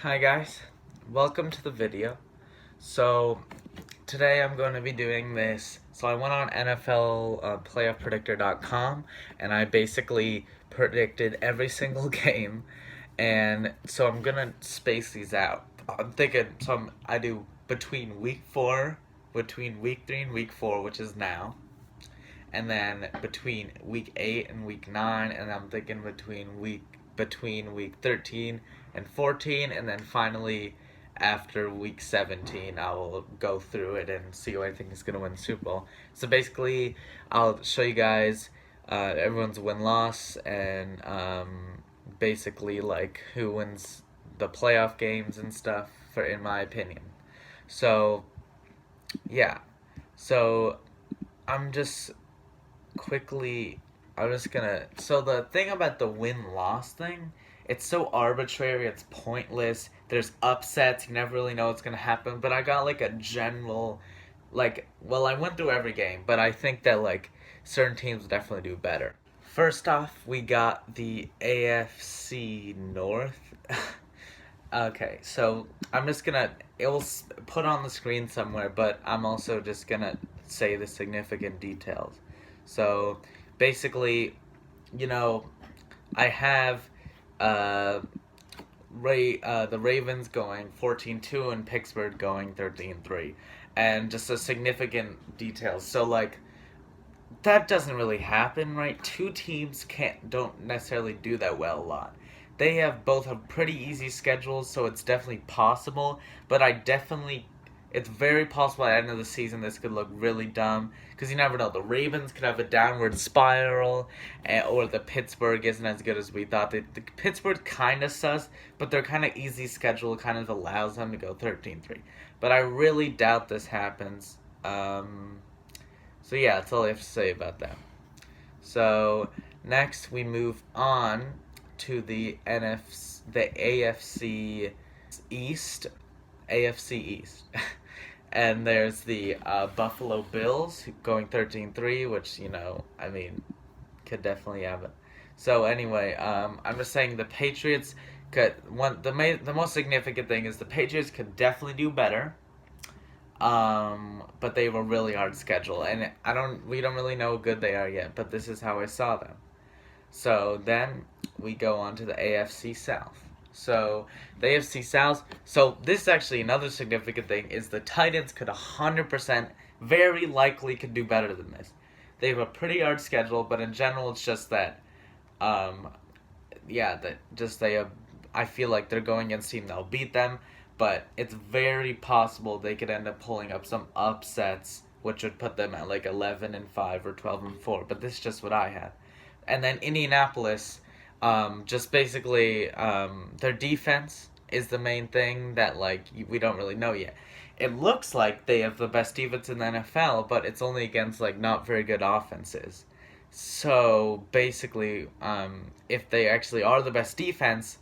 Hi guys, welcome to the video. So today I'm going to be doing this. So I went on NFL PlayoffPredictor.com and I basically predicted every single game, and so I'm gonna space these out. I'm thinking I do between between week 3 and week 4, which is now, and then between week 8 and week 9, and I'm thinking between week 13 and 14, and then finally after week 17 I will go through it and see who I think is going to win the Super Bowl. So basically I'll show you guys everyone's win-loss and basically like who wins the playoff games and stuff for in my opinion. So yeah. So I'm just quickly I'm just gonna so the thing about the win-loss thing, it's so arbitrary, it's pointless, there's upsets, you never really know what's gonna happen, but I got like a general, I went through every game, but I think that like certain teams will definitely do better. First off, we got the AFC North. Okay, so I'm just gonna it will put on the screen somewhere, but I'm also just gonna say the significant details. So basically, you know, I have uh, the Ravens going 14-2 and Pittsburgh going 13-3, and just a significant details. So like that doesn't really happen, right? Two teams don't necessarily do that well a lot. They both have pretty easy schedules, so it's definitely possible. But it's very possible at the end of the season this could look really dumb because you never know. The Ravens could have a downward spiral, or the Pittsburgh isn't as good as we thought. The Pittsburgh kind of sus, but their kind of easy schedule kind of allows them to go 13-3. But I really doubt this happens. So yeah, that's all I have to say about that. So next we move on to the AFC East, AFC East, and there's the Buffalo Bills going 13-3, which I mean, could definitely have it. So anyway, I'm just saying the Patriots could the most significant thing is the Patriots could definitely do better. But they have a really hard schedule, and we don't really know how good they are yet. But this is how I saw them. So then we go on to the AFC South. So the AFC South. So this is actually another significant thing is the Titans could 100% very likely could do better than this. They have a pretty hard schedule, but in general, it's just that, um, yeah, that just they have. I feel like they're going against a team that'll beat them, but it's very possible they could end up pulling up some upsets, which would put them at like 11-5 or 12-4. But this is just what I had. And then Indianapolis, just basically their defense is the main thing that like we don't really know yet. It looks like they have the best defense in the NFL, but it's only against like not very good offenses. So basically, if they actually are the best defense,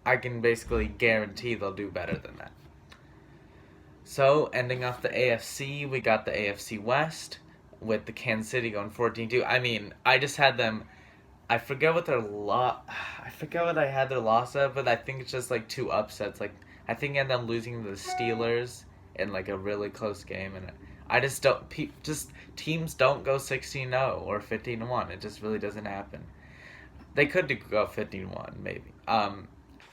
I can basically guarantee they'll do better than that. So, ending off the AFC, we got the AFC West with the Kansas City going 14-2. I mean, I just had them. I forget what their I forget what I had their loss of, but I think it's just like two upsets. Like I think I ended up losing to the Steelers in like a really close game, and I just don't. Just teams don't go 16-0 or 15-1. It just really doesn't happen. They could go 15-1 maybe.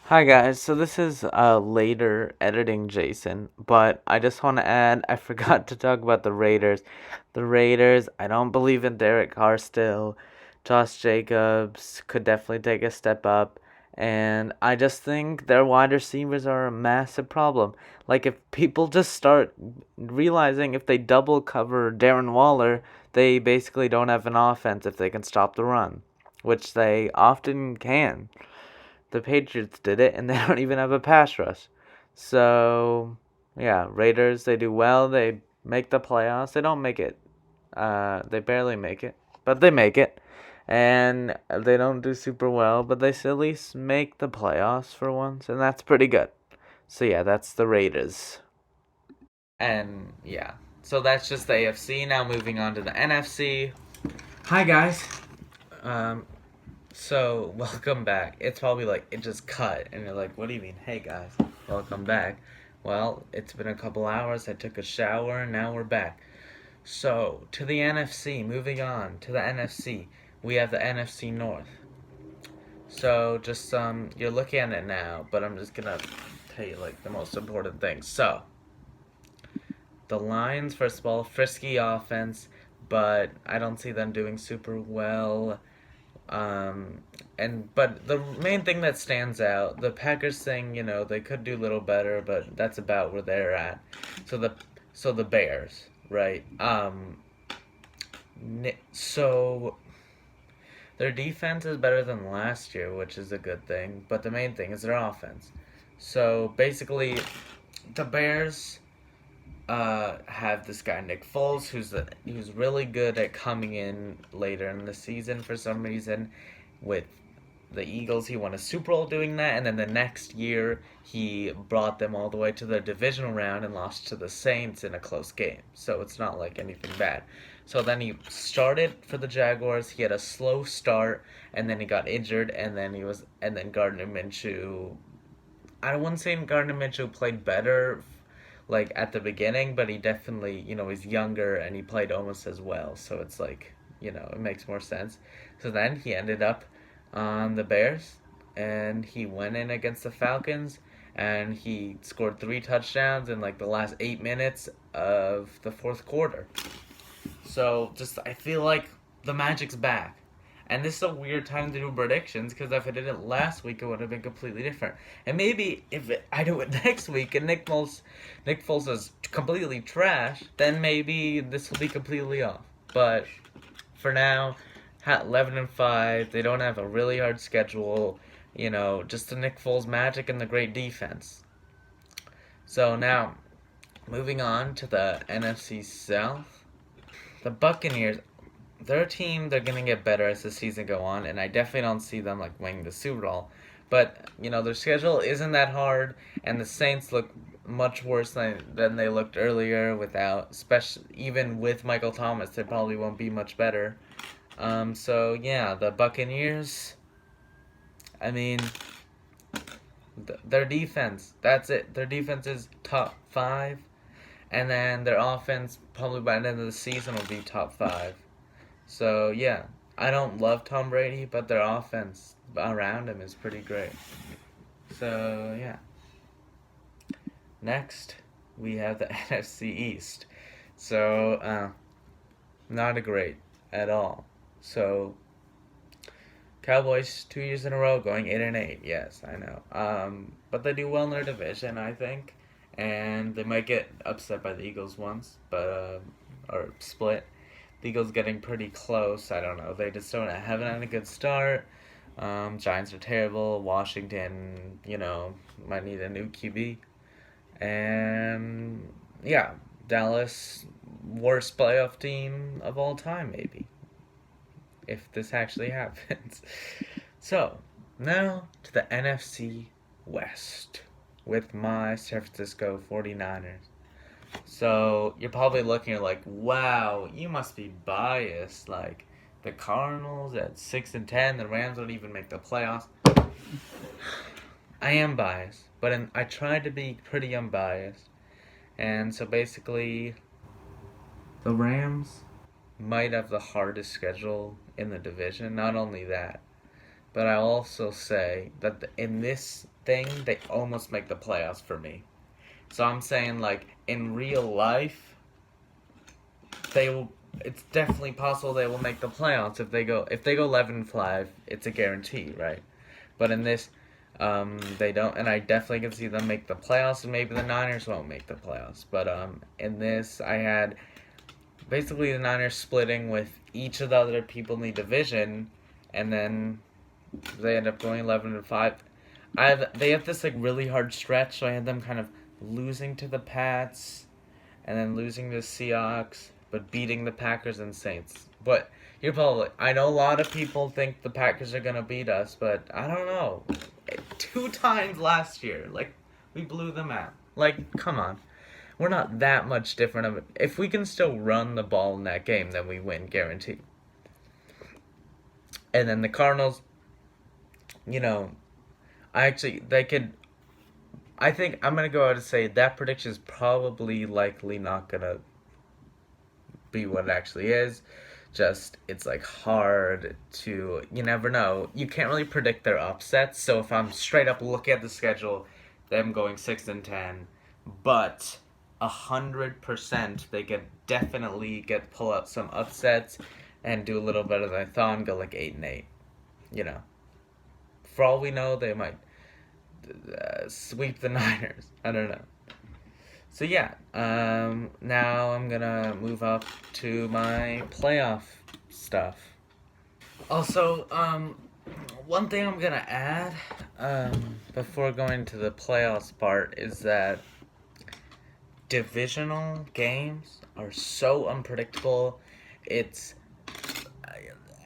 Hi guys, so this is later editing Jason, but I just want to add I forgot to talk about the Raiders. The Raiders, I don't believe in Derek Carr still. Josh Jacobs could definitely take a step up, and I just think their wide receivers are a massive problem. Like if people just start realizing if they double cover Darren Waller, they basically don't have an offense if they can stop the run, which they often can. The Patriots did it, and they don't even have a pass rush. So, yeah, Raiders, they do well. They make the playoffs. They don't make it. They barely make it, but they make it. And they don't do super well, but they at least make the playoffs for once, and that's pretty good. So, yeah, that's the Raiders. And, yeah. So that's just the AFC. Now moving on to the NFC. Hi, guys. Um, So, welcome back. It's probably like, it just cut, and you're like, what do you mean? Hey guys, welcome back. Well, it's been a couple hours, I took a shower, and now we're back. So, to the NFC, moving on to the NFC, we have the NFC North. So, just, you're looking at it now, but I'm just gonna tell you, like, the most important things. So, the Lions, first of all, frisky offense, but I don't see them doing super well. But the main thing that stands out, the Packers thing, they could do a little better, but that's about where they're at. So the Bears, right? So their defense is better than last year, which is a good thing. But the main thing is their offense. So basically, the Bears have this guy Nick Foles, who's really good at coming in later in the season for some reason. With the Eagles, he won a Super Bowl doing that, and then the next year he brought them all the way to the divisional round and lost to the Saints in a close game. So it's not like anything bad. So then he started for the Jaguars. He had a slow start, and then he got injured, and then Gardner Minshew. I wouldn't say Gardner Minshew played better like at the beginning, but he definitely, he's younger and he played almost as well. So it's like, it makes more sense. So then he ended up on the Bears and he went in against the Falcons and he scored 3 touchdowns in like the last 8 minutes of the fourth quarter. So just, I feel like the magic's back. And this is a weird time to do predictions because if I did it last week, it would have been completely different. And maybe if I do it next week and Nick Foles is completely trash, then maybe this will be completely off. But for now, 11-5, they don't have a really hard schedule. Just the Nick Foles magic and the great defense. So now, moving on to the NFC South, the Buccaneers. Their team, they're going to get better as the season go on, and I definitely don't see them like winning the Super Bowl. But, their schedule isn't that hard, and the Saints look much worse than they looked earlier even with Michael Thomas, they probably won't be much better. So, yeah, the Buccaneers, I mean, their defense, that's it. Their defense is top 5, and then their offense, probably by the end of the season, will be top 5. So, yeah, I don't love Tom Brady, but their offense around him is pretty great. So, yeah. Next, we have the NFC East. So, not a great at all. So, Cowboys 2 years in a row going 8-8. Yes, I know. But they do well in their division, I think. And they might get upset by the Eagles once, or split. The Eagles getting pretty close. I don't know. They just haven't had a good start. Giants are terrible. Washington, might need a new QB. And, yeah, Dallas, worst playoff team of all time, maybe. If this actually happens. So, now to the NFC West with my San Francisco 49ers. So, you're probably looking at like, wow, you must be biased. Like, the Cardinals at 6-10, the Rams don't even make the playoffs. I am biased, but I tried to be pretty unbiased. And so basically, the Rams might have the hardest schedule in the division. Not only that, but I also say that in this thing, they almost make the playoffs for me. So I'm saying, like, in real life, it's definitely possible they will make the playoffs if they go 11-5, it's a guarantee, right? But in this, they don't, and I definitely can see them make the playoffs, and maybe the Niners won't make the playoffs. But in this, I had basically the Niners splitting with each of the other people in the division, and then they end up going 11-5. They have this like really hard stretch, so I had them kind of losing to the Pats, and then losing to the Seahawks, but beating the Packers and Saints. But I know a lot of people think the Packers are gonna beat us, but I don't know. 2 times last year, like, we blew them out. Like, come on. We're not that much different of it. If we can still run the ball in that game, then we win, guaranteed. And then the Cardinals, you know, they could. I think I'm gonna go out and say that prediction is probably likely not gonna be what it actually is. Just it's like hard to, you never know. You can't really predict their upsets. So if I'm straight up looking at the schedule, them going 6-10, but 100% they could definitely pull out some upsets and do a little better than I thought and go like 8-8. You know, for all we know, they might sweep the Niners. I don't know. So yeah, now I'm gonna move up to my playoff stuff. Also, one thing I'm gonna add, before going to the playoffs part is that divisional games are so unpredictable. It's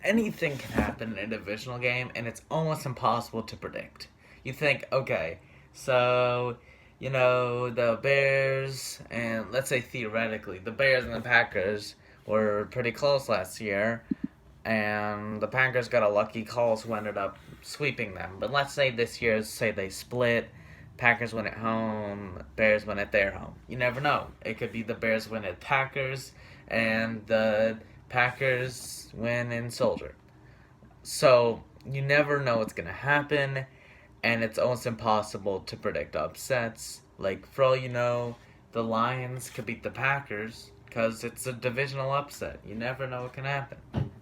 anything can happen in a divisional game, and it's almost impossible to predict. You think, okay, so the Bears, and let's say theoretically, the Bears and the Packers were pretty close last year, and the Packers got a lucky call who ended up sweeping them. But let's say this year, say they split, Packers win at home, Bears win at their home. You never know. It could be the Bears win at Packers, and the Packers win in Soldier. So, you never know what's going to happen, and it's almost impossible to predict upsets. Like, for all you know, the Lions could beat the Packers because it's a divisional upset. You never know what can happen.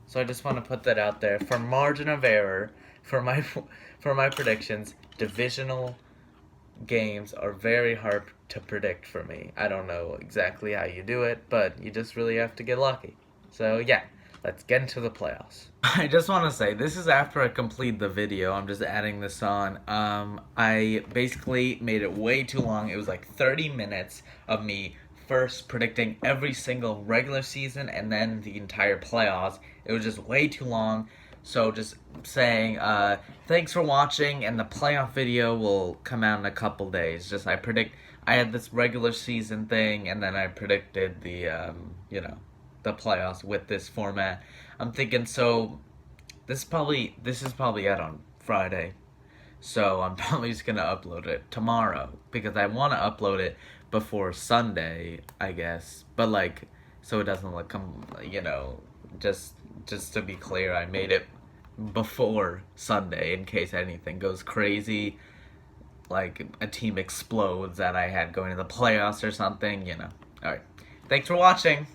So I just want to put that out there for margin of error for my predictions. Divisional games are very hard to predict for me. I don't know exactly how you do it, but you just really have to get lucky. So yeah, let's get into the playoffs. I just want to say, this is after I complete the video. I'm just adding this on. I basically made it way too long. It was like 30 minutes of me first predicting every single regular season and then the entire playoffs. It was just way too long. So just saying, thanks for watching, and the playoff video will come out in a couple days. I had this regular season thing, and then I predicted the playoffs with this format. I'm thinking, so this is probably out on Friday, so I'm probably just gonna upload it tomorrow because I want to upload it before Sunday, I guess. But like, so it doesn't look just to be clear, I made it before Sunday in case anything goes crazy, like a team explodes that I had going to the playoffs or something. All right, thanks for watching.